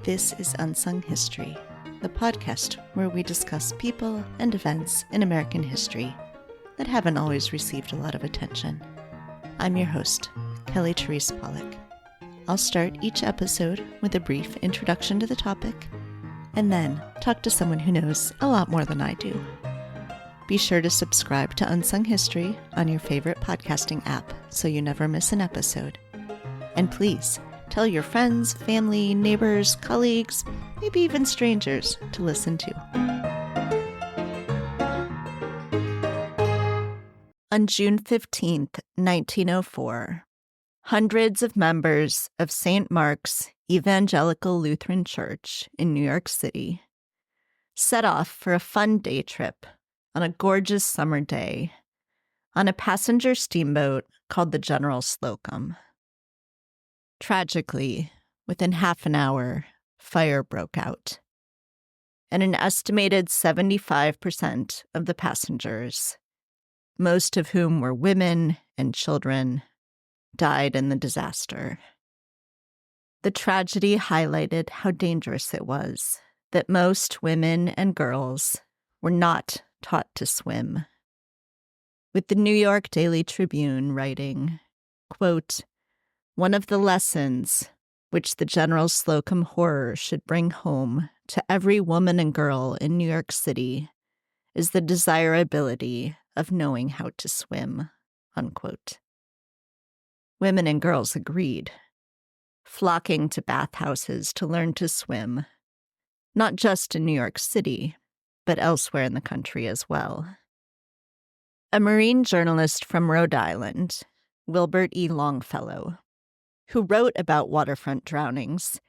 This is Unsung History, the podcast where we discuss people and events in American history that haven't always received a lot of attention. I'm your host, Kelly Therese Pollock. I'll start each episode with a brief introduction to the topic, and then talk to someone who knows a lot more than I do. Be sure to subscribe to Unsung History on your favorite podcasting app so you never miss an episode. And please, tell your friends, family, neighbors, colleagues, maybe even strangers to listen to. On June 15th, 1904, hundreds of members of St. Mark's Evangelical Lutheran Church in New York City set off for a fun day trip on a gorgeous summer day on a passenger steamboat called the General Slokum. Tragically, within half an hour, fire broke out, and an estimated 75% of the passengers, most of whom were women and children, died in the disaster. The tragedy highlighted how dangerous it was that most women and girls were not taught to swim, with the New York Daily Tribune writing, quote, "One of the lessons which the General Slokum horror should bring home to every woman and girl in New York City is the desirability of knowing how to swim," unquote. Women and girls agreed, flocking to bathhouses to learn to swim, not just in New York City, but elsewhere in the country as well. A marine journalist from Rhode Island, Wilbert E. Longfellow, who wrote about waterfront drownings,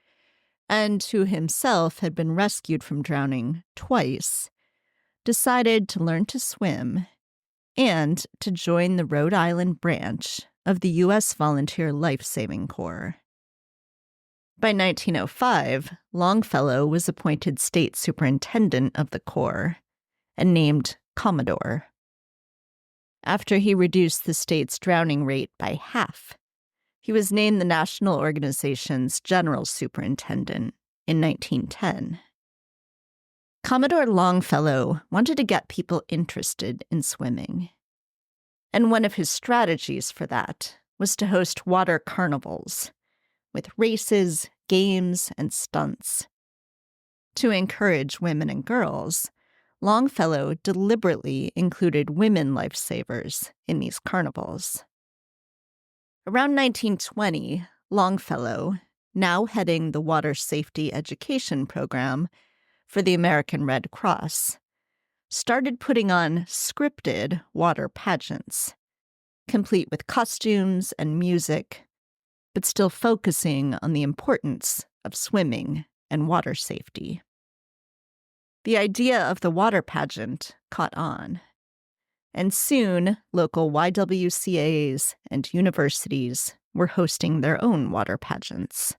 and who himself had been rescued from drowning twice, decided to learn to swim and to join the Rhode Island branch of the U.S. Volunteer Life-Saving Corps. By 1905, Longfellow was appointed state superintendent of the Corps and named Commodore. After he reduced the state's drowning rate by half, he was named the national organization's general superintendent in 1910. Commodore Longfellow wanted to get people interested in swimming, and one of his strategies for that was to host water carnivals with races, games, and stunts. To encourage women and girls, Longfellow deliberately included women lifesavers in these carnivals. Around 1920, Longfellow, now heading the Water Safety Education Program for the American Red Cross, started putting on scripted water pageants, complete with costumes and music, but still focusing on the importance of swimming and water safety. The idea of the water pageant caught on, and soon, local YWCAs and universities were hosting their own water pageants.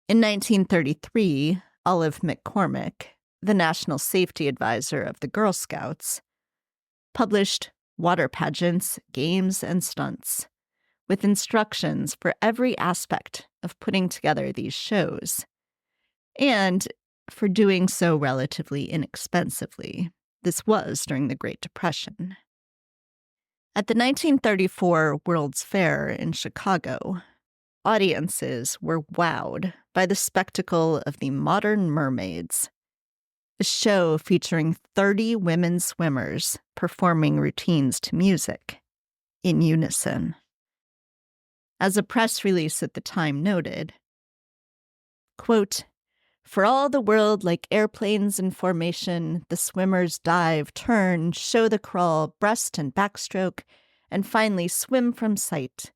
In 1933, Olive McCormick, the National Safety Advisor of the Girl Scouts, published Water Pageants, Games, and Stunts, with instructions for every aspect of putting together these shows, and for doing so relatively inexpensively. This was during the Great Depression. At the 1934 World's Fair in Chicago, audiences were wowed by the spectacle of the Modern Mermaids, a show featuring 30 women swimmers performing routines to music in unison. As a press release at the time noted, quote, "For all the world like airplanes in formation, the swimmers dive, turn, show the crawl, breast and backstroke, and finally swim from sight,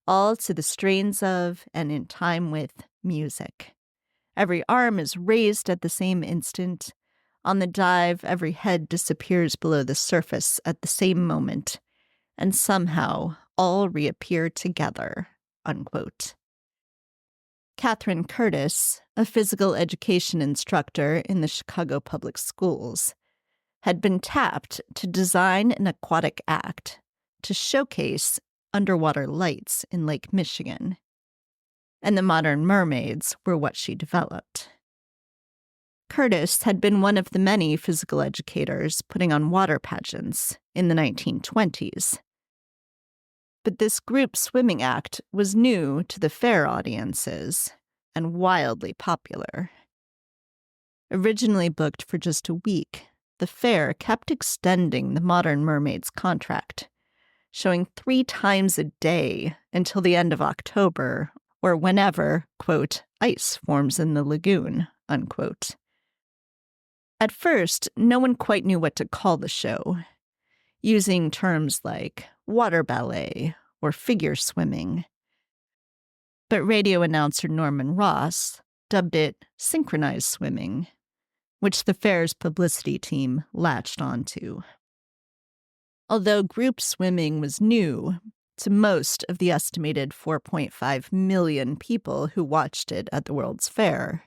all to the strains of and in time with music. Every arm is raised at the same instant. On the dive, every head disappears below the surface at the same moment, and somehow all reappear together," unquote. Katherine Curtis, a physical education instructor in the Chicago Public Schools, had been tapped to design an aquatic act to showcase underwater lights in Lake Michigan. and the modern mermaids were what she developed. Curtis had been one of the many physical educators putting on water pageants in the 1920s. But this group swimming act was new to the fair audiences and wildly popular. Originally booked for just a week, the fair kept extending the Modern Mermaid's contract, showing 3 times a day until the end of October, or whenever, quote, ice forms in the lagoon, unquote. At first, no one quite knew what to call the show, using terms like water ballet or figure swimming. But radio announcer Norman Ross dubbed it synchronized swimming, which the fair's publicity team latched onto. Although group swimming was new to most of the estimated 4.5 million people who watched it at the World's Fair,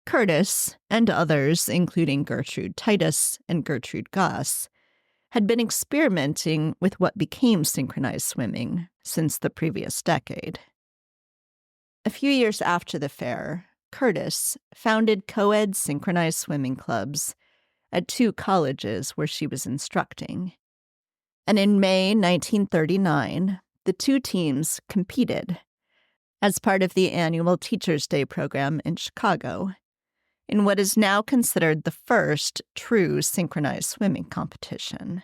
Curtis and others, including Gertrude Titus and Gertrude Goss, had been experimenting with what became synchronized swimming since the previous decade. A few years after the fair, Curtis founded co-ed synchronized swimming clubs at 2 colleges where she was instructing. And in May 1939, the 2 teams competed as part of the annual Teachers' Day program in Chicago, in what is now considered the first true synchronized swimming competition.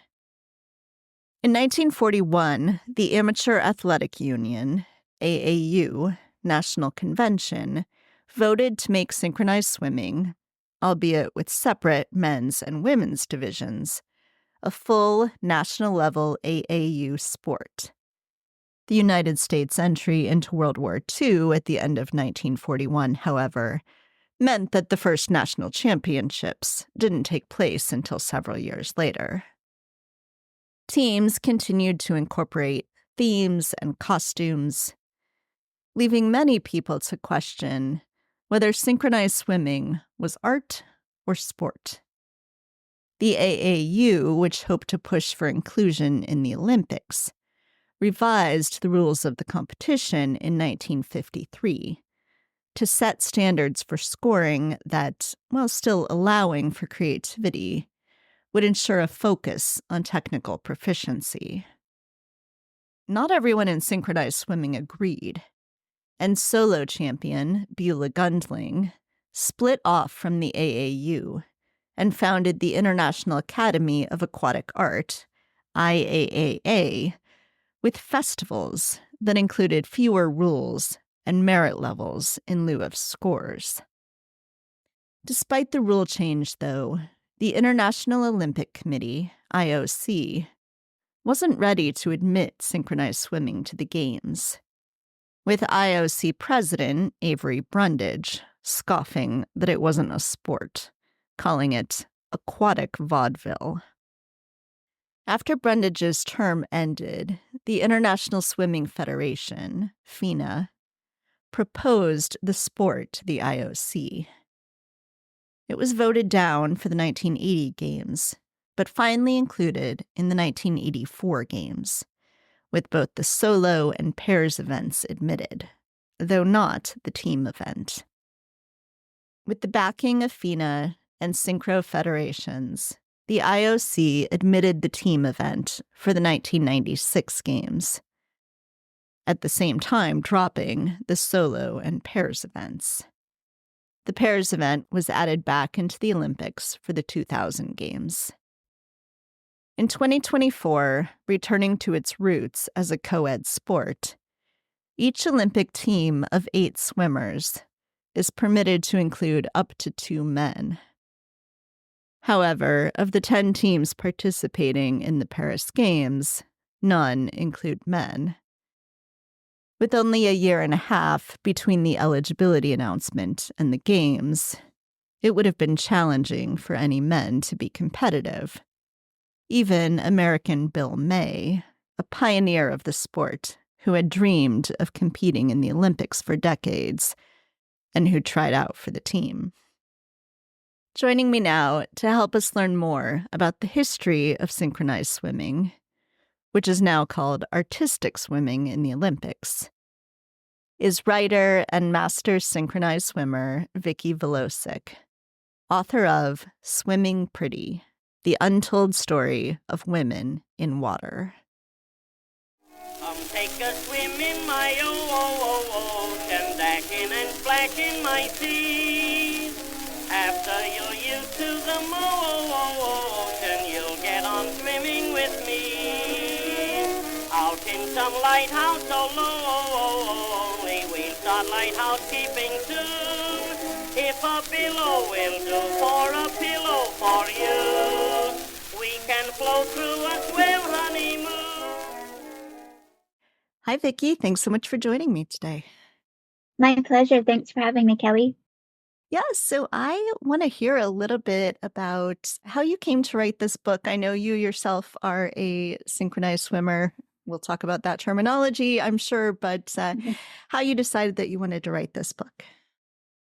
In 1941, the Amateur Athletic Union, AAU, National Convention, voted to make synchronized swimming, albeit with separate men's and women's divisions, a full national-level AAU sport. The United States' entry into World War II at the end of 1941, however, meant that the first national championships didn't take place until several years later. Teams continued to incorporate themes and costumes, leaving many people to question whether synchronized swimming was art or sport. The AAU, which hoped to push for inclusion in the Olympics, revised the rules of the competition in 1953 to set standards for scoring that, while still allowing for creativity, would ensure a focus on technical proficiency. Not everyone in synchronized swimming agreed, and solo champion Beulah Gundling split off from the AAU and founded the International Academy of Aquatic Art, IAAA, with festivals that included fewer rules and merit levels in lieu of scores. Despite the rule change, though, the International Olympic Committee, IOC, wasn't ready to admit synchronized swimming to the Games, with IOC President Avery Brundage scoffing that it wasn't a sport, calling it aquatic vaudeville. After Brundage's term ended, the International Swimming Federation, FINA, proposed the sport to the IOC. It was voted down for the 1980 Games, but finally included in the 1984 Games, with both the solo and pairs events admitted, though not the team event. With the backing of FINA and synchro federations, the IOC admitted the team event for the 1996 Games, at the same time dropping the solo and pairs events. The pairs event was added back into the Olympics for the 2000 Games. In 2024, returning to its roots as a co-ed sport, each Olympic team of 8 swimmers is permitted to include up to 2 men. However, of the 10 teams participating in the Paris Games, none include men. With only a year and a half between the eligibility announcement and the Games, it would have been challenging for any men to be competitive. Even American Bill May, a pioneer of the sport who had dreamed of competing in the Olympics for decades and who tried out for the team. Joining me now to help us learn more about the history of synchronized swimming, which is now called artistic swimming in the Olympics, is writer and master synchronized swimmer Vicki Volosik, author of Swimming Pretty, The Untold Story of Women in Water. Come take a swim in my ocean, dashing and splashing my seas. After you're used to the motion, you'll get on swimming with me. Out in some lighthouse so lonely, we'll start lighthouse keeping soon. If a billow will do for a pillow for you, we can float through a swell honeymoon. Hi, Vicki. Thanks so much for joining me today. My pleasure. Thanks for having me, Kelly. Yeah, so I want to hear a little bit about how you came to write this book. I know you yourself are a synchronized swimmer. We'll talk about that terminology, I'm sure, but how you decided that you wanted to write this book.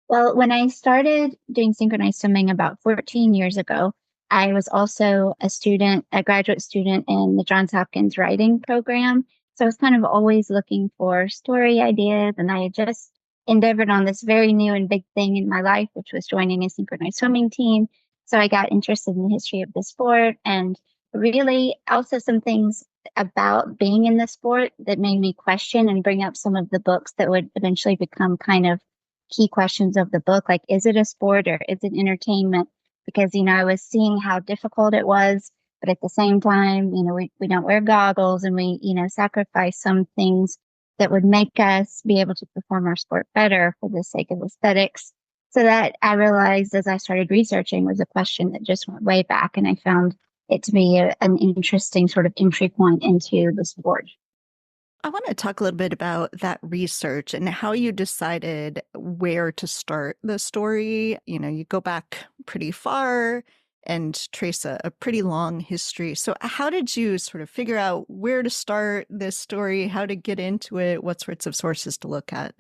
Well, when I started doing synchronized swimming about 14 years ago, I was also a graduate student in the Johns Hopkins writing program. So I was kind of always looking for story ideas, and I had just endeavored on this very new and big thing in my life, which was joining a synchronized swimming team. So I got interested in the history of the sport and really also some things about being in the sport that made me question and bring up some of the books that would eventually become kind of key questions of the book, like, is it a sport or is it entertainment? Because, I was seeing how difficult it was, but at the same time, we don't wear goggles and we, sacrifice some things that would make us be able to perform our sport better for the sake of aesthetics. So that I realized as I started researching was a question that just went way back, and I found it to be an interesting sort of entry point into the sport. I want to talk a little bit about that research and how you decided where to start the story. You go back pretty far and trace a pretty long history. So how did you sort of figure out where to start this story, how to get into it, what sorts of sources to look at?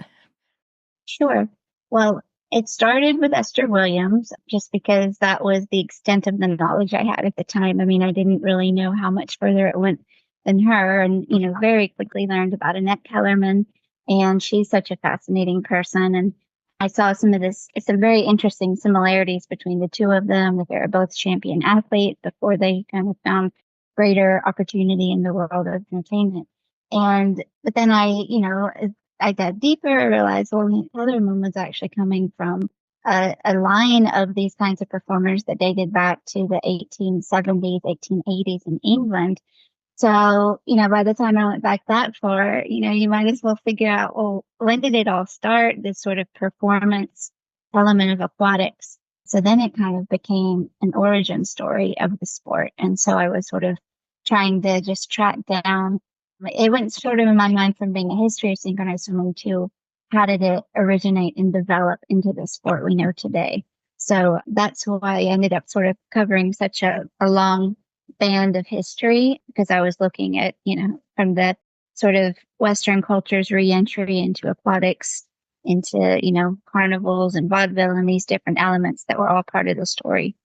Sure. Well, it started with Esther Williams just because that was the extent of the knowledge I had at the time. I mean, I didn't really know how much further it went than her, and, very quickly learned about Annette Kellerman, and she's such a fascinating person. And I saw some very interesting similarities between the two of them, that they were both champion athletes before they kind of found greater opportunity in the world of entertainment. But then I got deeper, I realized, well, Kellerman was actually coming from a line of these kinds of performers that dated back to the 1870s, 1880s in England. So, by the time I went back that far, you might as well figure out, well, when did it all start, this sort of performance element of aquatics? So then it kind of became an origin story of the sport. And so I was sort of trying to just track down. It went sort of in my mind from being a history of synchronized swimming to how did it originate and develop into the sport we know today. So that's why I ended up sort of covering such a long band of history, because I was looking at, from the sort of Western culture's re-entry into aquatics, into, carnivals and vaudeville and these different elements that were all part of the story.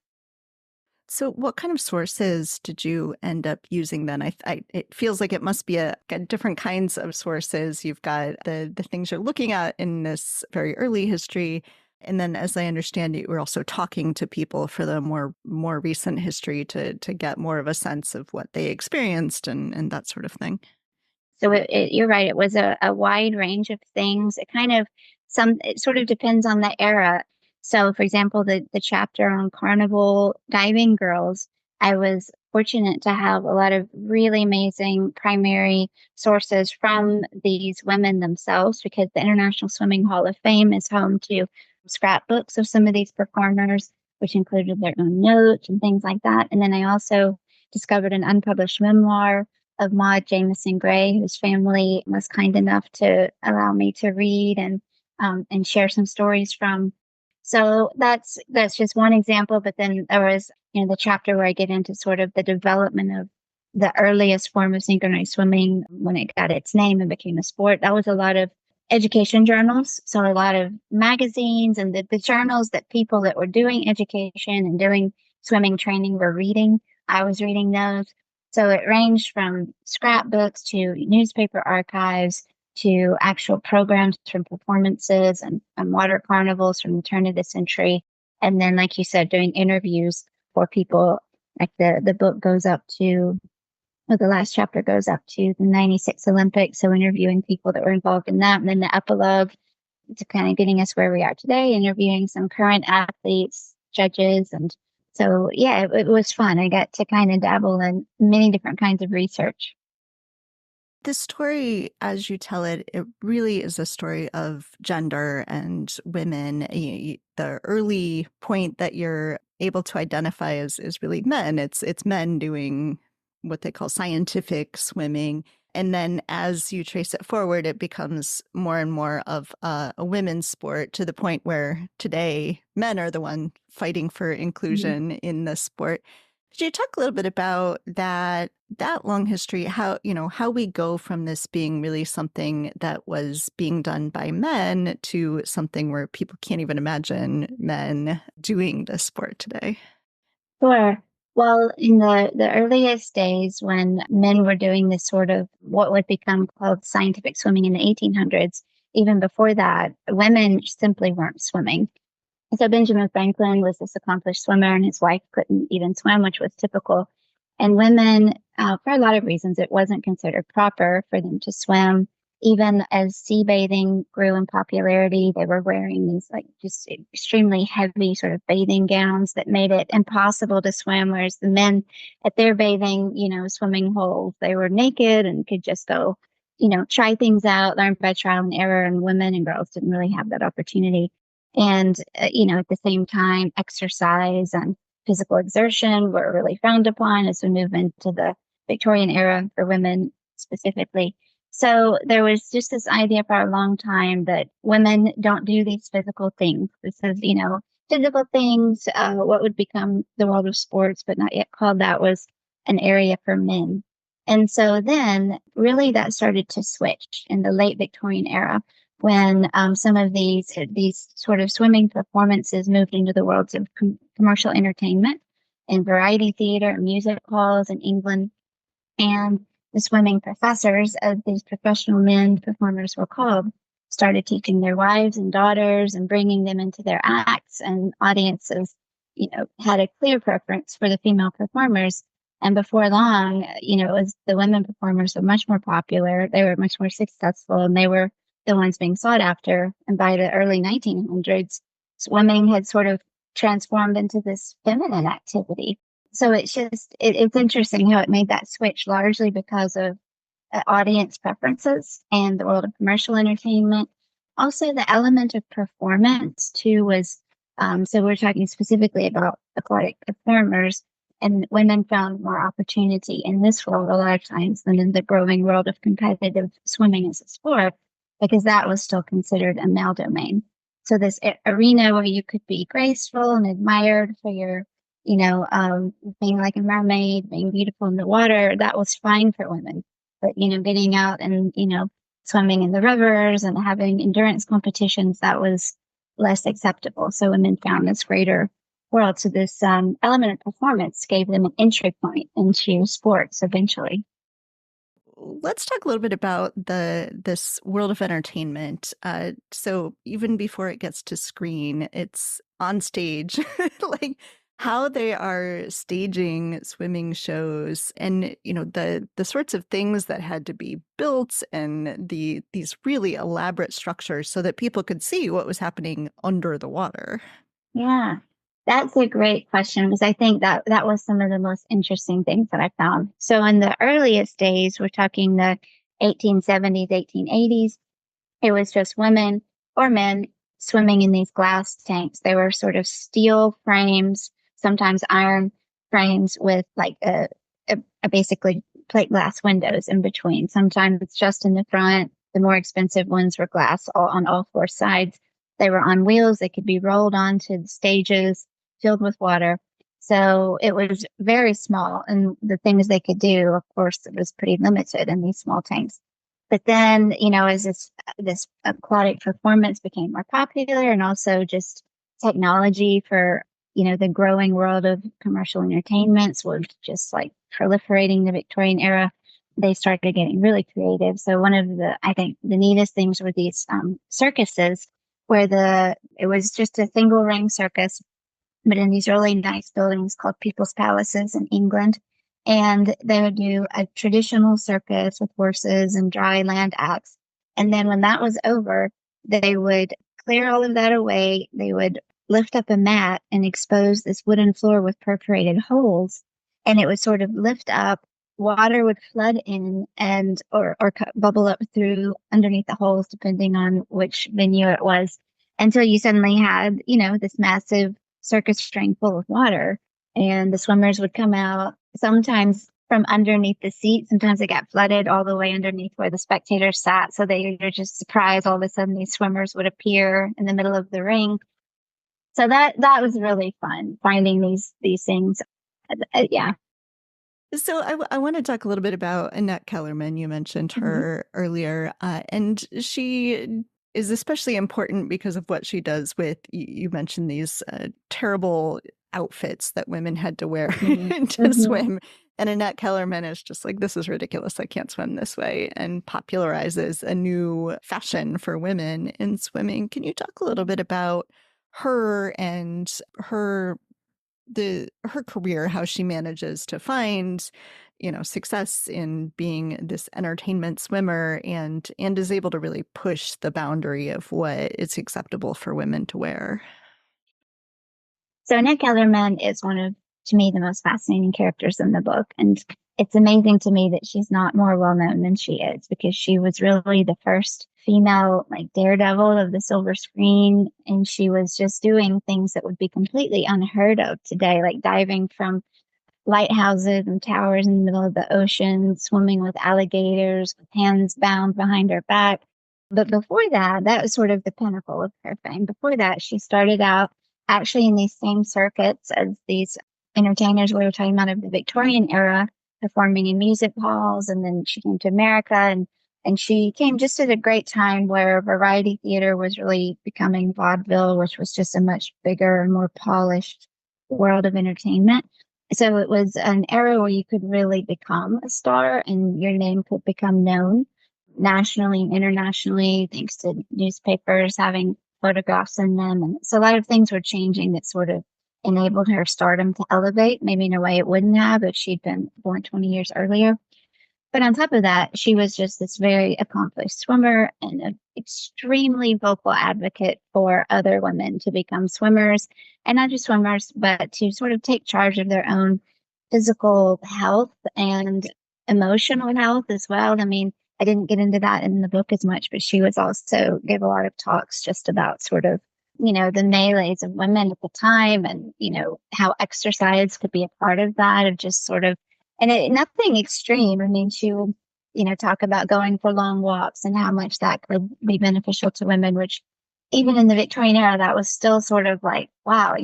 So what kind of sources did you end up using then? It feels like it must be got different kinds of sources. You've got the things you're looking at in this very early history. And then, as I understand it, you were also talking to people for the more recent history to get more of a sense of what they experienced and that sort of thing. So you're right. It was a wide range of things. It sort of depends on the era. So, for example, the chapter on carnival diving girls, I was fortunate to have a lot of really amazing primary sources from these women themselves, because the International Swimming Hall of Fame is home to scrapbooks of some of these performers, which included their own notes and things like that. And then I also discovered an unpublished memoir of Maud Jamison Gray, whose family was kind enough to allow me to read and share some stories from. So that's just one example. But then there was, the chapter where I get into sort of the development of the earliest form of synchronized swimming when it got its name and became a sport. That was a lot of education journals. So a lot of magazines and the journals that people that were doing education and doing swimming training were reading. I was reading those. So it ranged from scrapbooks to newspaper archives to actual programs from performances and water carnivals from the turn of the century. And then, like you said, doing interviews for people. Like the book goes up to, well, the last chapter goes up to the 96 Olympics. So interviewing people that were involved in that. And then the epilogue to kind of getting us where we are today, interviewing some current athletes, judges. And so, yeah, it was fun. I got to kind of dabble in many different kinds of research. The story, as you tell it, it really is a story of gender and women. The early point that you're able to identify is really men. It's men doing what they call scientific swimming. And then as you trace it forward, it becomes more and more of a women's sport, to the point where today men are the one fighting for inclusion in the sport. Could you talk a little bit about that long history, how we go from this being really something that was being done by men to something where people can't even imagine men doing this sport today? Sure. Well, in the earliest days when men were doing this sort of what would become called scientific swimming in the 1800s, even before that, women simply weren't swimming. So Benjamin Franklin was this accomplished swimmer, and his wife couldn't even swim, which was typical. And women, for a lot of reasons, it wasn't considered proper for them to swim. Even as sea bathing grew in popularity, they were wearing these like just extremely heavy sort of bathing gowns that made it impossible to swim. Whereas the men at their bathing, swimming holes, they were naked and could just go, try things out, learn by trial and error. And women and girls didn't really have that opportunity. And, at the same time, exercise and physical exertion were really frowned upon as we move into the Victorian era for women specifically. So there was just this idea for a long time that women don't do these physical things. This is, physical things, what would become the world of sports, but not yet called that, was an area for men. And so then really that started to switch in the late Victorian era, when some of these sort of swimming performances moved into the worlds of commercial entertainment and variety theater and music halls in England. And the swimming professors, as these professional men performers were called, started teaching their wives and daughters and bringing them into their acts. And audiences, had a clear preference for the female performers. And before long, it was the women performers were much more popular. They were much more successful, and they were the ones being sought after. And by the early 1900s, swimming had sort of transformed into this feminine activity. So it's interesting how it made that switch, largely because of audience preferences and the world of commercial entertainment. Also, the element of performance too was, so we're talking specifically about aquatic performers, and women found more opportunity in this world a lot of times than in the growing world of competitive swimming as a sport, because that was still considered a male domain. So this arena where you could be graceful and admired for your, being like a mermaid, being beautiful in the water, that was fine for women. But, getting out and, swimming in the rivers and having endurance competitions, that was less acceptable. So women found this greater world. So this element of performance gave them an entry point into sports eventually. Let's talk a little bit about this world of entertainment. So even before it gets to screen, it's on stage, like how they are staging swimming shows, and the sorts of things that had to be built, and these really elaborate structures so that people could see what was happening under the water. Yeah, that's a great question, because I think that was some of the most interesting things that I found. So in the earliest days, we're talking the 1870s, 1880s, it was just women or men swimming in these glass tanks. They were sort of steel frames, sometimes iron frames with like a basically plate glass windows in between. Sometimes it's just in the front. The more expensive ones were glass on all four sides. They were on wheels. They could be rolled onto the stages filled with water. So it was very small. And the things they could do, of course, it was pretty limited in these small tanks. But then, as this aquatic performance became more popular, and also just technology for, the growing world of commercial entertainments was just like proliferating the Victorian era, they started getting really creative. So one of I think the neatest things were these circuses where it was just a single ring circus, but in these really nice buildings called People's Palaces in England. And they would do a traditional circus with horses and dry land acts. And then when that was over, they would clear all of that away. They would lift up a mat and expose this wooden floor with perforated holes. And it would sort of lift up, water would flood in and or bubble up through underneath the holes, depending on which venue it was, until you suddenly had, this massive circus ring full of water. And the swimmers would come out sometimes from underneath the seat. Sometimes it got flooded all the way underneath where the spectators sat. So they were just surprised all of a sudden these swimmers would appear in the middle of the ring. So that was really fun, finding these things. Yeah. So I want to talk a little bit about Annette Kellerman. You mentioned her earlier, and she is especially important because of what she does with, you mentioned these terrible outfits that women had to wear to swim. And Annette Kellerman is just like, this is ridiculous. I can't swim this way, and popularizes a new fashion for women in swimming. Can you talk a little bit about her and her career, how she manages to find, success in being this entertainment swimmer and is able to really push the boundary of what is acceptable for women to wear? So Annette Kellerman is one of, to me, the most fascinating characters in the book. And it's amazing to me that she's not more well known than she is, because she was really the first female daredevil of the silver screen. And she was just doing things that would be completely unheard of today, like diving from lighthouses and towers in the middle of the ocean, swimming with alligators with hands bound behind her back. But before that, that was sort of the pinnacle of her fame. Before that, she started out actually in these same circuits as these entertainers we were talking about of the Victorian era, performing in music halls. And then she came to America, and she came just at a great time where variety theater was really becoming vaudeville, which was just a much bigger and more polished world of entertainment. So it was an era where you could really become a star and your name could become known nationally and internationally, thanks to newspapers having photographs in them. And so a lot of things were changing that sort of enabled her stardom to elevate, maybe in a way it wouldn't have if she'd been born 20 years earlier. But on top of that, she was just this very accomplished swimmer and an extremely vocal advocate for other women to become swimmers, and not just swimmers, but to sort of take charge of their own physical health and emotional health as well. I mean, I didn't get into that in the book as much, but she was also gave a lot of talks just about sort of, the melees of women at the time, and, how exercise could be a part of that, of just sort of, and nothing extreme. I mean, she would, talk about going for long walks and how much that could be beneficial to women, which even in the Victorian era, that was still sort of like, wow,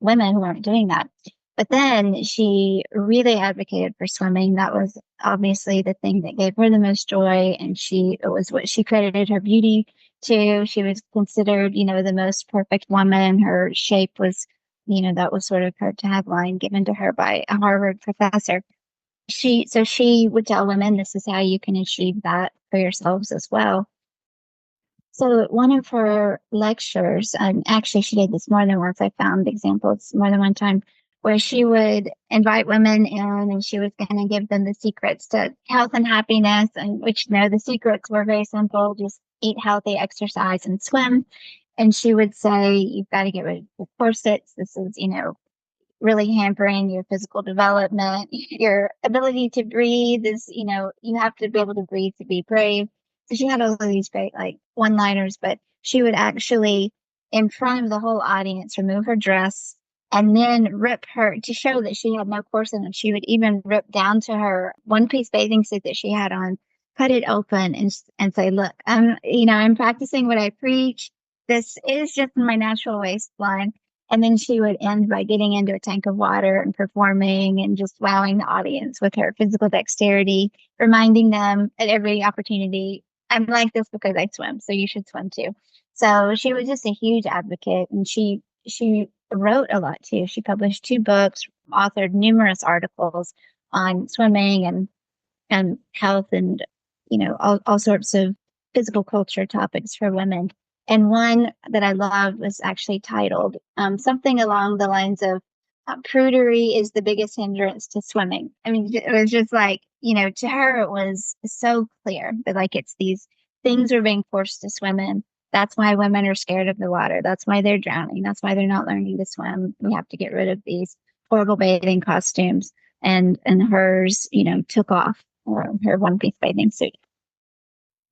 women weren't doing that. But then she really advocated for swimming. That was obviously the thing that gave her the most joy. And it was what she credited her beauty to. She was considered, the most perfect woman. Her shape was, that was sort of her tagline given to her by a Harvard professor. She would tell women, this is how you can achieve that for yourselves as well. So at one of her lectures, and actually she did this more than once, I found examples more than one time, where she would invite women in and she was going to give them the secrets to health and happiness, and which, the secrets were very simple: just eat healthy, exercise, and swim. And she would say, you've got to get rid of the corsets. This is, really hampering your physical development. Your ability to breathe is, you have to be able to breathe to be brave. So she had all of these great one-liners, but she would actually, in front of the whole audience, remove her dress and then rip her to show that she had no corset. And she would even rip down to her one-piece bathing suit that she had on, cut it open and say, look, I'm practicing what I preach. This is just my natural waistline. And then she would end by getting into a tank of water and performing and just wowing the audience with her physical dexterity, reminding them at every opportunity, I'm like this because I swim, so you should swim too. So she was just a huge advocate, and she wrote a lot too. She published 2 books, authored numerous articles on swimming, and health and, all sorts of physical culture topics for women. And one that I loved was actually titled something along the lines of prudery is the biggest hindrance to swimming. I mean, it was just like, to her, it was so clear that like it's these things we're being forced to swim in. That's why women are scared of the water. That's why they're drowning. That's why they're not learning to swim. We have to get rid of these horrible bathing costumes. And hers, took off her one-piece bathing suit.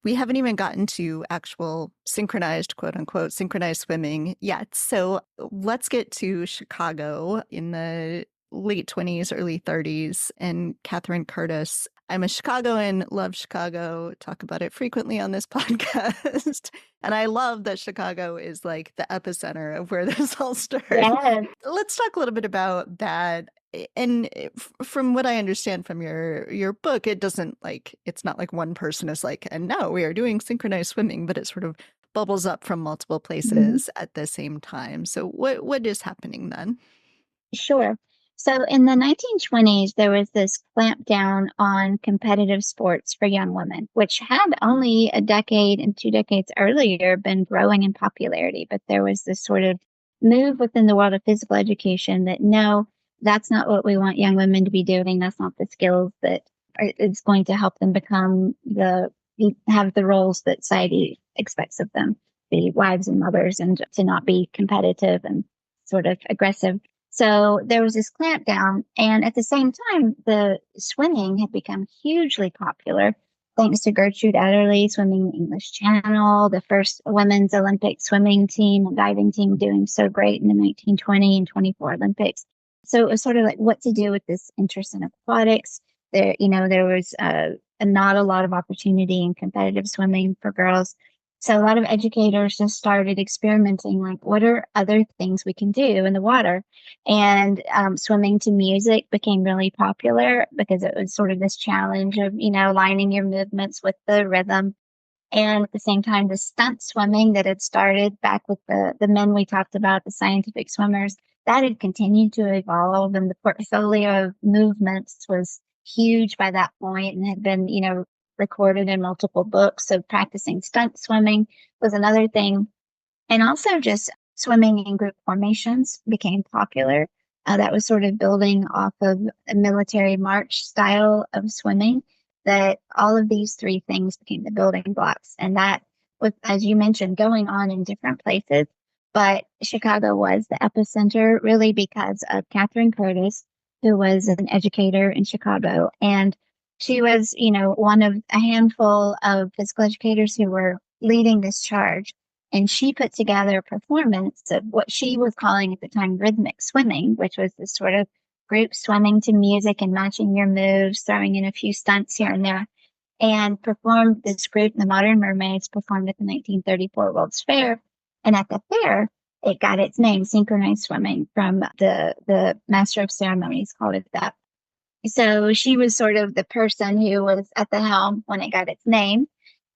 We haven't even gotten to actual synchronized, quote unquote, synchronized swimming yet. So let's get to Chicago in the late 20s, early 30s, and Katherine Curtis. I'm a Chicagoan, love Chicago, talk about it frequently on this podcast. And I love that Chicago is like the epicenter of where this all started. Yes. Let's talk a little bit about that. And from what I understand from your book, it doesn't like, it's not like one person is like, and now we are doing synchronized swimming, but it sort of bubbles up from multiple places at the same time. So what is happening then? Sure. So in the 1920s, there was this clampdown on competitive sports for young women, which had only a decade and 2 decades earlier been growing in popularity. But there was this sort of move within the world of physical education that no, that's not what we want young women to be doing. That's not the skills that is going to help them have the roles that society expects of them, be wives and mothers, and to not be competitive and sort of aggressive. So there was this clampdown. And at the same time, the swimming had become hugely popular thanks to Gertrude Ederle swimming the English Channel, the first women's Olympic swimming team and diving team doing so great in the 1920 and 24 Olympics. So it was sort of like what to do with this interest in aquatics. There was not a lot of opportunity in competitive swimming for girls. So a lot of educators just started experimenting, like what are other things we can do in the water? And swimming to music became really popular because it was sort of this challenge of, lining your movements with the rhythm. And at the same time, the stunt swimming that had started back with the men we talked about, the scientific swimmers, that had continued to evolve. And the portfolio of movements was huge by that point and had been, recorded in multiple books. So practicing stunt swimming was another thing. And also just swimming in group formations became popular. That was sort of building off of a military march style of swimming, that all of these three things became the building blocks. And that was, as you mentioned, going on in different places. But Chicago was the epicenter really because of Katherine Curtis, who was an educator in Chicago. And she was, one of a handful of physical educators who were leading this charge. And she put together a performance of what she was calling at the time rhythmic swimming, which was this sort of group swimming to music and matching your moves, throwing in a few stunts here and there, and performed this group, the Modern Mermaids, performed at the 1934 World's Fair. And at the fair, it got its name, Synchronized Swimming, from the master of ceremonies called it that. So she was sort of the person who was at the helm when it got its name.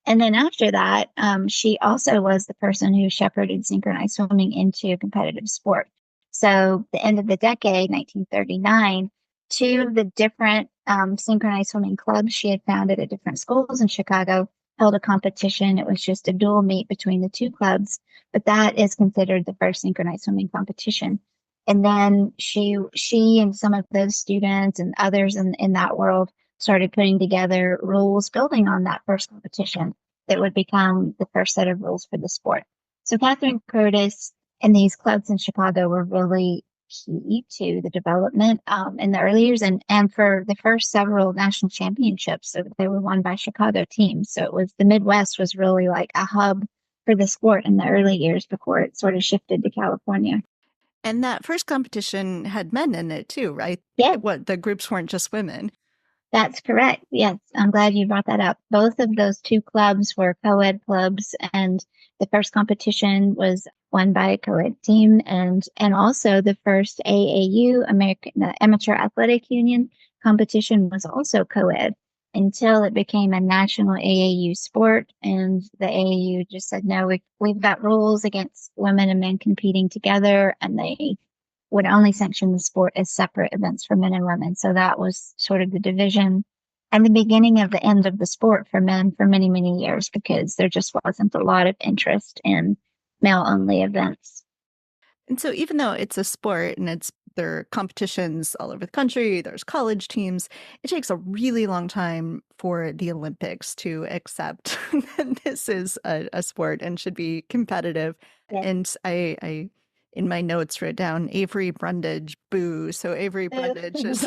And then after that, she also was the person who shepherded synchronized swimming into competitive sport. So the end of the decade, 1939, 2 of the different synchronized swimming clubs she had founded at different schools in Chicago held a competition. It was just a dual meet between the 2 clubs, but that is considered the first synchronized swimming competition. And then she and some of those students and others in that world started putting together rules building on that first competition that would become the first set of rules for the sport. So Katherine Curtis and these clubs in Chicago were really key to the development in the early years and for the first several national championships. So they were won by Chicago teams. So it was the Midwest was really like a hub for the sport in the early years before it sort of shifted to California. And that first competition had men in it too, right? Yeah. The groups weren't just women. That's correct. Yes, I'm glad you brought that up. Both of those 2 clubs were co-ed clubs, and the first competition was won by a co-ed team, and also the first AAU, the Amateur Athletic Union competition was also co-ed until it became a national AAU sport, and the AAU just said, no, we've got rules against women and men competing together, and they would only sanction the sport as separate events for men and women. So that was sort of the division and the beginning of the end of the sport for men for many, many years, because there just wasn't a lot of interest in male-only events. And so even though it's a sport and there are competitions all over the country, there's college teams, it takes a really long time for the Olympics to accept that this is a sport and should be competitive. Yeah. And I in my notes wrote down Avery Brundage, boo. So Avery Brundage is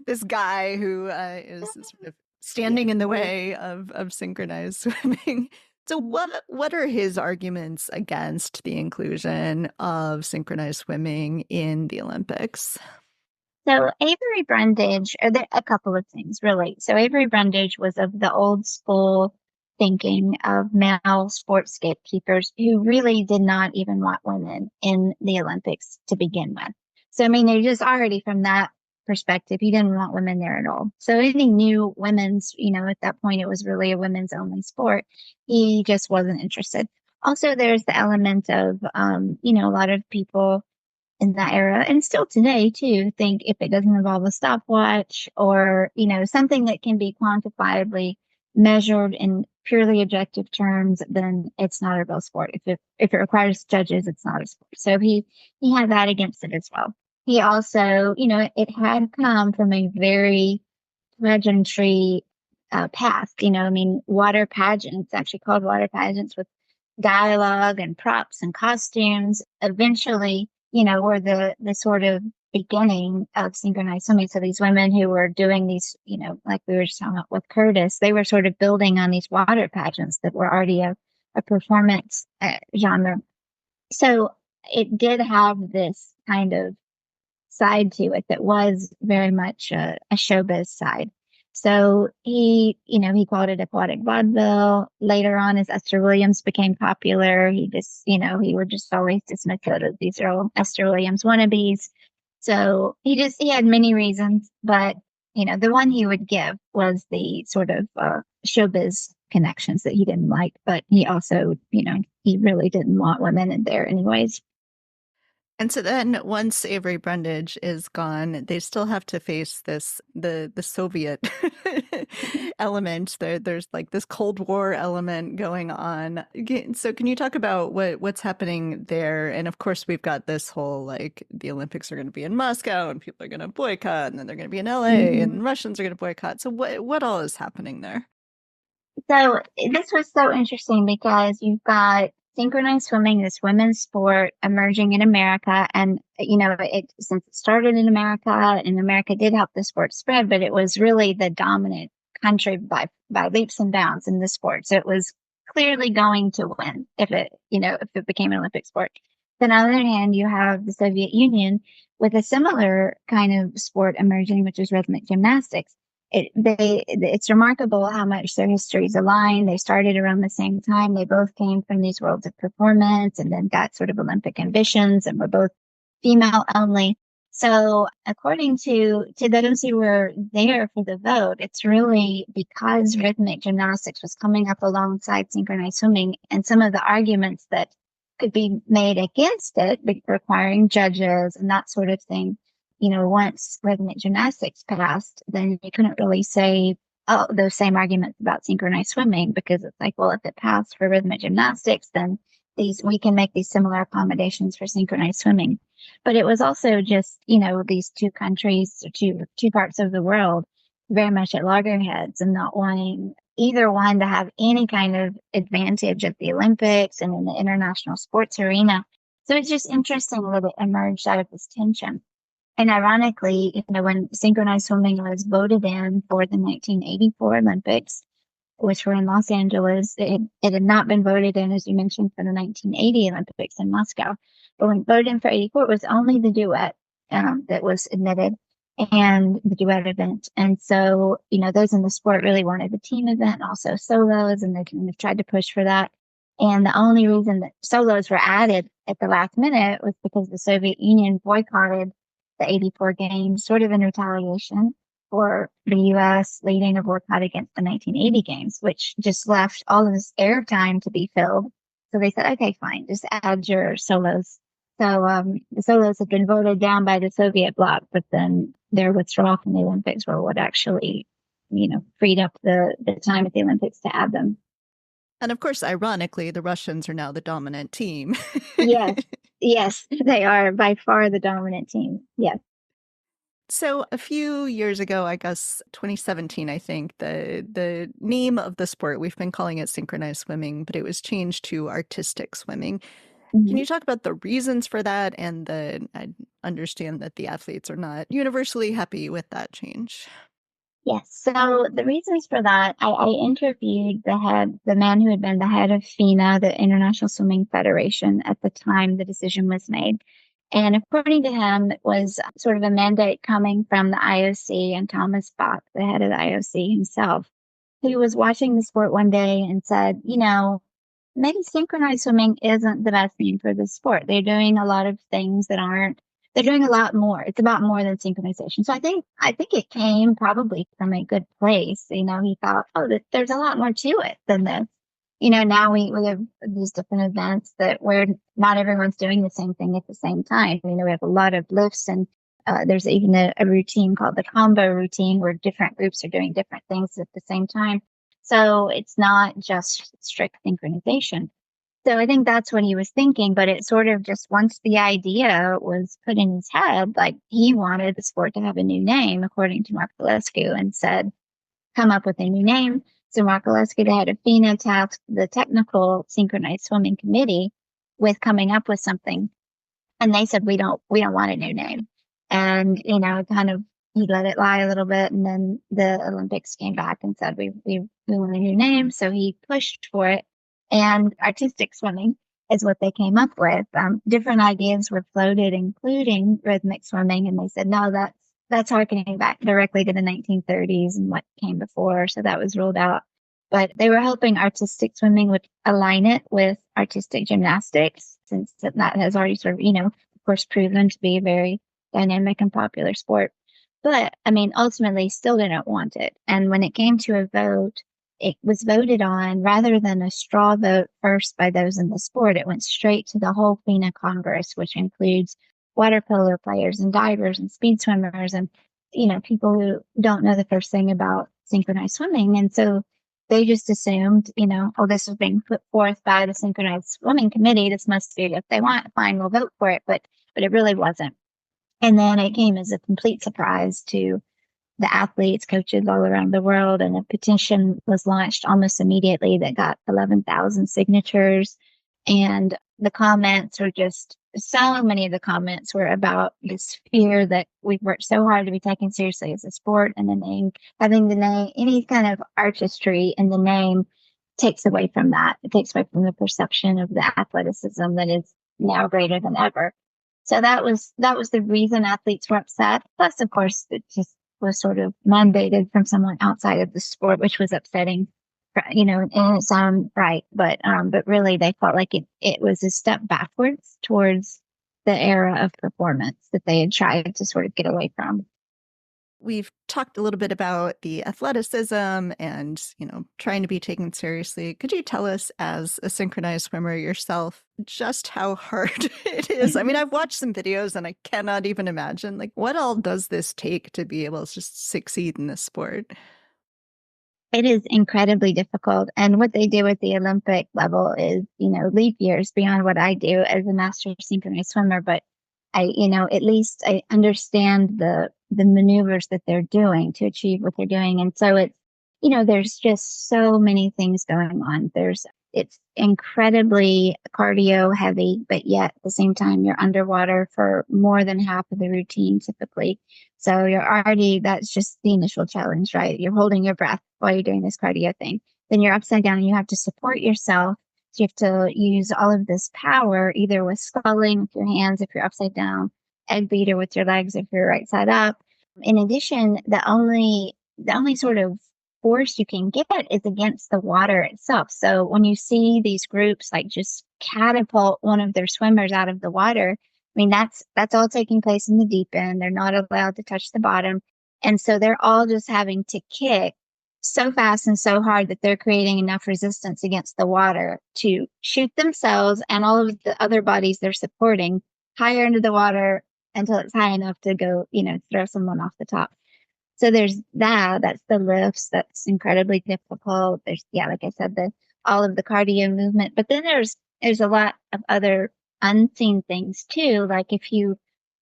this guy who is sort of standing in the way of synchronized swimming. So what are his arguments against the inclusion of synchronized swimming in the Olympics? So Avery Brundage, there a couple of things really. So Avery Brundage was of the old school thinking of male sports gatekeepers who really did not even want women in the Olympics to begin with. So I mean, they just already from that perspective, he didn't want women there at all. So any new women's, at that point, it was really a women's only sport. He just wasn't interested. Also, there's the element of, a lot of people in that era and still today too think if it doesn't involve a stopwatch or, something that can be quantifiably measured in purely objective terms, then it's not a real sport. If it requires judges, it's not a sport. So he had that against it as well. He also, it had come from a very pageantry past. Water pageants, actually called water pageants, with dialogue and props and costumes, eventually, were the sort of beginning of synchronized swimming. So these women who were doing these, like we were just talking about with Curtis, they were sort of building on these water pageants that were already a performance genre. So it did have this kind of side to it that was very much a showbiz side. So he called it aquatic vaudeville. Later on, as Esther Williams became popular, he just, he would just always dismiss it as these are all Esther Williams wannabes. So he had many reasons, but, the one he would give was the sort of showbiz connections that he didn't like. But he also, he really didn't want women in there anyways. And so then once Avery Brundage is gone, they still have to face the Soviet element. There's like this Cold War element going on. So can you talk about what's happening there? And of course, we've got this whole like the Olympics are going to be in Moscow and people are going to boycott, and then they're going to be in LA and Russians are going to boycott. So what all is happening there? So this was so interesting because you've got synchronized swimming, this women's sport emerging in America. And, since it started in America and America did help the sport spread, but it was really the dominant country by leaps and bounds in the sport. So it was clearly going to win if it became an Olympic sport. Then on the other hand, you have the Soviet Union with a similar kind of sport emerging, which is rhythmic gymnastics. It's remarkable how much their histories align. They started around the same time. They both came from these worlds of performance and then got sort of Olympic ambitions and were both female only. So according to those who were there for the vote, it's really because rhythmic gymnastics was coming up alongside synchronized swimming, and some of the arguments that could be made against it, requiring judges and that sort of thing. Once rhythmic gymnastics passed, then you couldn't really say those same arguments about synchronized swimming, because it's like, well, if it passed for rhythmic gymnastics, then we can make these similar accommodations for synchronized swimming. But it was also just, these two countries, two parts of the world, very much at loggerheads and not wanting either one to have any kind of advantage at the Olympics and in the international sports arena. So it's just interesting that it emerged out of this tension. And ironically, when synchronized swimming was voted in for the 1984 Olympics, which were in Los Angeles, it had not been voted in, as you mentioned, for the 1980 Olympics in Moscow. But when voted in for 84, it was only the duet that was admitted, and the duet event. And so, those in the sport really wanted the team event and also solos, and they kind of tried to push for that. And the only reason that solos were added at the last minute was because the Soviet Union boycotted the 84 games, sort of in retaliation for the U.S. leading a boycott against the 1980 games, which just left all of this airtime to be filled. So they said, okay, fine, just add your solos. So the solos have been voted down by the Soviet bloc, but then their withdrawal from the Olympics were what actually freed up the time at the Olympics to add them. And of course, ironically, the Russians are now the dominant team. Yes, they are by far the dominant team. Yes. So a few years ago, I guess 2017, I think, the name of the sport, we've been calling it synchronized swimming, but it was changed to artistic swimming. Can you talk about the reasons for that? And I understand that the athletes are not universally happy with that change. Yes. So the reasons for that, I interviewed the man who had been the head of FINA, the International Swimming Federation, at the time the decision was made. And according to him, it was sort of a mandate coming from the IOC and Thomas Bach, the head of the IOC himself, who was watching the sport one day and said, maybe synchronized swimming isn't the best name for the sport. They're doing a lot of things they're doing a lot more. It's about more than synchronization. So I think it came probably from a good place. He thought, there's a lot more to it than this. Now we have these different events where not everyone's doing the same thing at the same time. We have a lot of lifts, and there's even a routine called the combo routine where different groups are doing different things at the same time. So it's not just strict synchronization. So I think that's what he was thinking, but it sort of just, once the idea was put in his head, like, he wanted the sport to have a new name, according to Mark Valescu, and said, come up with a new name. So Mark Valescu, the head of FINA, tasked the technical synchronized swimming committee with coming up with something. And they said, we don't want a new name. And, kind of, he let it lie a little bit. And then the Olympics came back and said, we want a new name. So he pushed for it. And artistic swimming is what they came up with. Different ideas were floated, including rhythmic swimming. And they said, no, that's harkening back directly to the 1930s and what came before. So that was ruled out. But they were hoping artistic swimming would align it with artistic gymnastics, since that has already sort of, of course, proven to be a very dynamic and popular sport. But ultimately still didn't want it. And when it came to a vote, it was voted on rather than a straw vote first by those in the sport. It went straight to the whole FINA Congress, which includes water polo players and divers and speed swimmers and, people who don't know the first thing about synchronized swimming. And so they just assumed, this was being put forth by the Synchronized Swimming Committee. This must be, if they want, fine, we'll vote for it. But it really wasn't. And then it came as a complete surprise to the athletes, coaches all around the world. And a petition was launched almost immediately that got 11,000 signatures. And the comments were so many of the comments were about this fear that we've worked so hard to be taken seriously as a sport, and the name, having the name, any kind of artistry in the name takes away from that. It takes away from the perception of the athleticism that is now greater than ever. So that was the reason athletes were upset. Plus, of course, it just was sort of mandated from someone outside of the sport, which was upsetting, in its own right. But really, they felt like it was a step backwards towards the era of performance that they had tried to sort of get away from. We've talked a little bit about the athleticism and, trying to be taken seriously. Could you tell us, as a synchronized swimmer yourself, just how hard it is? I've watched some videos and I cannot even imagine, what all does this take to be able to just succeed in this sport? It is incredibly difficult. And what they do at the Olympic level is, leap years beyond what I do as a master synchronized swimmer. But at least I understand the maneuvers that they're doing to achieve what they're doing. And so it's, there's just so many things going on. It's incredibly cardio heavy, but yet at the same time, you're underwater for more than half of the routine typically. So that's just the initial challenge, right? You're holding your breath while you're doing this cardio thing. Then you're upside down and you have to support yourself. So you have to use all of this power, either with sculling with your hands if you're upside down, egg beater with your legs if you're right side up. In addition, the only sort of force you can get is against the water itself. So when you see these groups just catapult one of their swimmers out of the water, that's all taking place in the deep end. They're not allowed to touch the bottom. And so they're all just having to kick so fast and so hard that they're creating enough resistance against the water to shoot themselves and all of the other bodies they're supporting higher into the water until it's high enough to go, throw someone off the top. So there's that's the lifts. That's incredibly difficult. There's, like I said, all of the cardio movement, but then there's a lot of other unseen things too. Like if you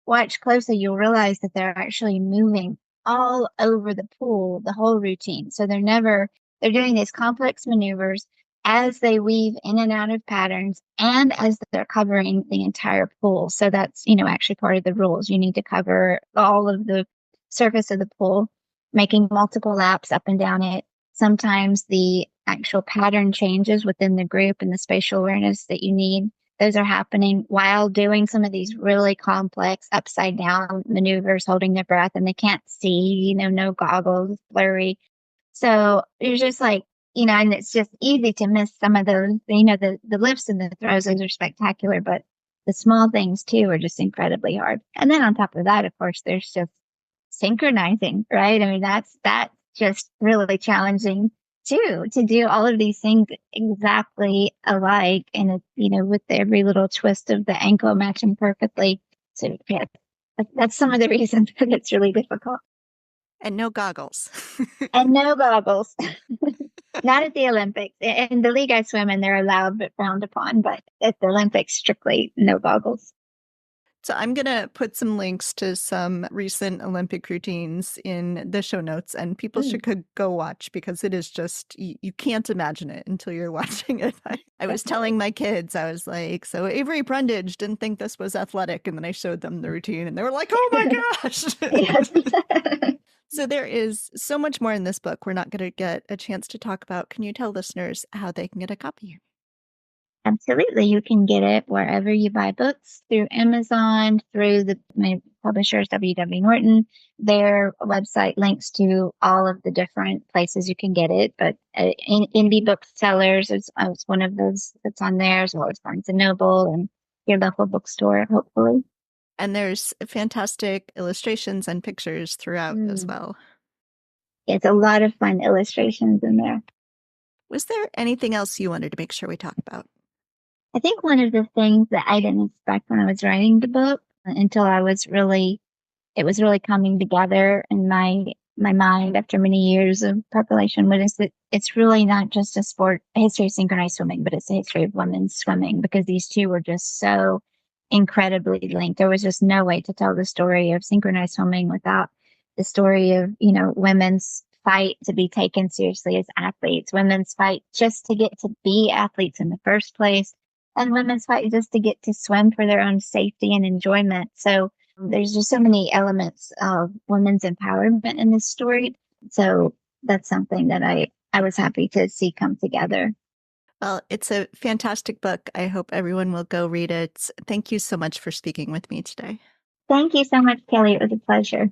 watch closely, you'll realize that they're actually moving all over the pool, the whole routine. So they're doing these complex maneuvers as they weave in and out of patterns and as they're covering the entire pool. So that's, actually part of the rules. You need to cover all of the surface of the pool, making multiple laps up and down it. Sometimes the actual pattern changes within the group and the spatial awareness that you need. Those are happening while doing some of these really complex upside down maneuvers, holding their breath, and they can't see, no goggles, blurry. So you're just like, and it's just easy to miss some of those, the lifts and the throws, those are spectacular, but the small things too are just incredibly hard. And then on top of that, of course, there's just synchronizing, right? I mean, that's just really challenging too, to do all of these things exactly alike, and with every little twist of the ankle matching perfectly. So yeah, that's some of the reasons that it's really difficult. And no goggles. And no goggles. Not at the Olympics. In the league I swim in, they're allowed but frowned upon, but at the Olympics, strictly no goggles. So I'm going to put some links to some recent Olympic routines in the show notes, and people should go watch, because it is just, you can't imagine it until you're watching it. I was telling my kids, I was like, so Avery Brundage didn't think this was athletic, and then I showed them the routine and they were like, oh my gosh. So there is so much more in this book we're not going to get a chance to talk about. Can you tell listeners how they can get a copy? Absolutely. You can get it wherever you buy books, through Amazon, through my publishers, W.W. Norton. Their website links to all of the different places you can get it. But indie booksellers is one of those that's on there, as well as Barnes & Noble and your local bookstore, hopefully. And there's fantastic illustrations and pictures throughout as well. It's a lot of fun illustrations in there. Was there anything else you wanted to make sure we talk about? I think one of the things that I didn't expect when I was writing the book, until it was really coming together in my mind after many years of preparation, was that it's really not just a history of synchronized swimming, but it's a history of women's swimming, because these two were just so incredibly linked. There was just no way to tell the story of synchronized swimming without the story of, women's fight to be taken seriously as athletes, women's fight just to get to be athletes in the first place, and women's fight just to get to swim for their own safety and enjoyment. So there's just so many elements of women's empowerment in this story. So that's something that I was happy to see come together. Well, it's a fantastic book. I hope everyone will go read it. Thank you so much for speaking with me today. Thank you so much, Kelly. It was a pleasure.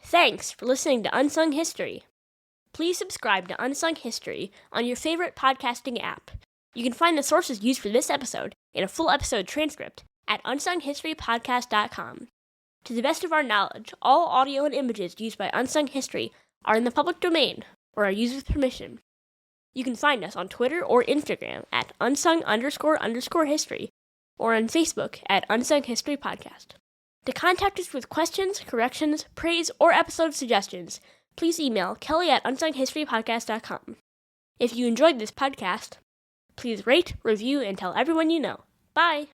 Thanks for listening to Unsung History. Please subscribe to Unsung History on your favorite podcasting app. You can find the sources used for this episode in a full episode transcript at unsunghistorypodcast.com. To the best of our knowledge, all audio and images used by Unsung History are in the public domain or are used with permission. You can find us on Twitter or Instagram at unsung__history or on Facebook at Unsung History Podcast. To contact us with questions, corrections, praise, or episode suggestions, please email kelly@unsunghistorypodcast.com. If you enjoyed this podcast, please rate, review, and tell everyone you know. Bye!